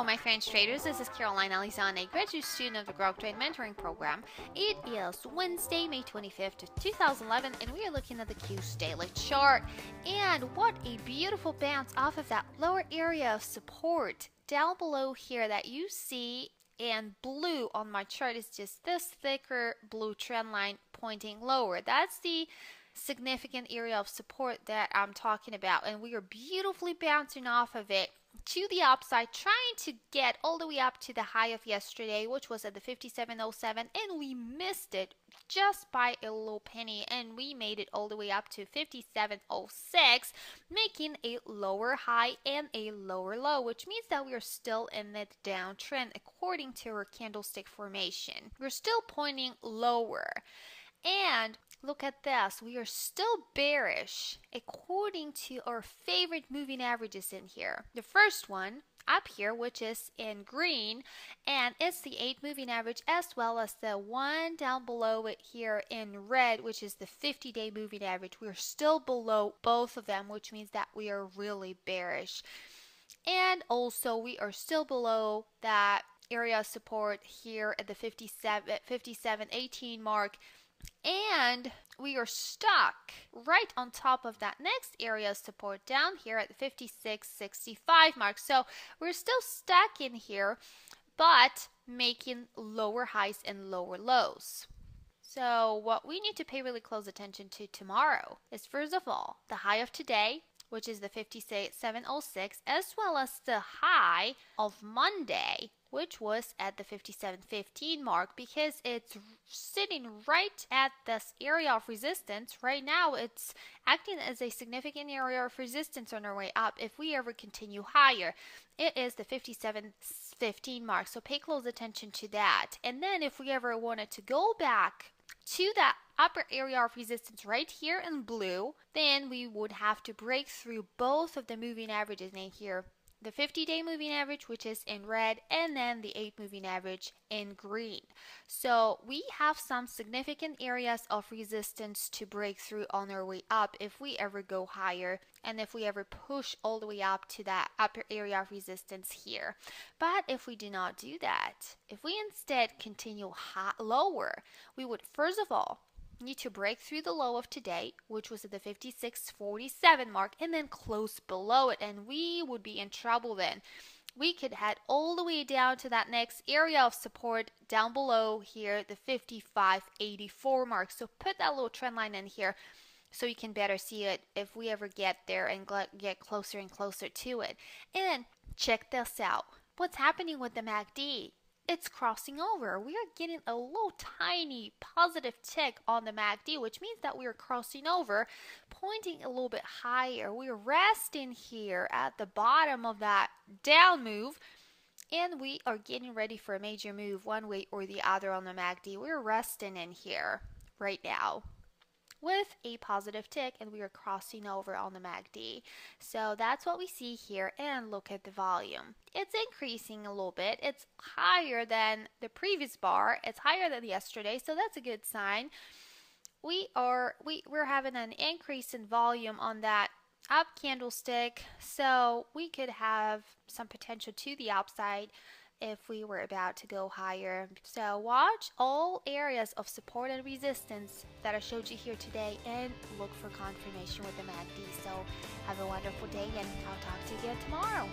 Hello my friends traders, this is Caroline Alizan, a graduate student of the Grok Trade Mentoring Program. It is Wednesday, May 25th, 2011, and we are looking at the Q's daily chart. And what a beautiful bounce off of that lower area of support. Down below here that you see in blue on my chart is just this thicker blue trend line pointing lower. That's the significant area of support that I'm talking about, and we are beautifully bouncing off of it to the upside, trying to get all the way up to the high of yesterday, which was at the 57.07, and we missed it just by a little penny, and we made it all the way up to 57.06, making a lower high and a lower low, which means that we are still in the downtrend according to our candlestick formation. We're still pointing lower. And look at this, we are still bearish according to our favorite moving averages in here. The first one up here, which is in green, and it's the 8 moving average, as well as the one down below it here in red, which is the 50-day moving average. We're still below both of them, which means that we are really bearish. And also we are still below that area of support here at the 57.18 mark. And we are stuck right on top of that next area of support down here at the 56.65 mark. So we're still stuck in here, but making lower highs and lower lows. So what we need to pay really close attention to tomorrow is, first of all, the high of today, which is the 57.06, as well as the high of Monday, which was at the 57.15 mark, because it's sitting right at this area of resistance. Right now, it's acting as a significant area of resistance on our way up if we ever continue higher. It is the 57.15 mark, so pay close attention to that. And then if we ever wanted to go back to that upper area of resistance right here in blue, then we would have to break through both of the moving averages in here. The 50-day moving average, which is in red, and then the 8 moving average in green. So we have some significant areas of resistance to break through on our way up if we ever go higher, and if we ever push all the way up to that upper area of resistance here. But if we do not do that, if we instead continue lower, we would first of all need to break through the low of today, which was at the 56.47 mark, and then close below it, and we would be in trouble then. We could head all the way down to that next area of support down below here, the 55.84 mark. So put that little trend line in here so you can better see it if we ever get there and get closer and closer to it. And check this out. What's happening with the MACD? It's crossing over. We are getting a little tiny positive tick on the MACD, which means that we are crossing over, pointing a little bit higher. We're resting here at the bottom of that down move, and we are getting ready for a major move one way or the other on the MACD. We're resting in here right now with a positive tick, and we are crossing over on the MACD. So that's what we see here, and look at the volume. It's increasing a little bit. It's higher than the previous bar. It's higher than yesterday, so that's a good sign. We're having an increase in volume on that up candlestick, so we could have some potential to the upside if we were about to go higher. So watch all areas of support and resistance that I showed you here today, and look for confirmation with the MACD. So have a wonderful day, and I'll talk to you again tomorrow.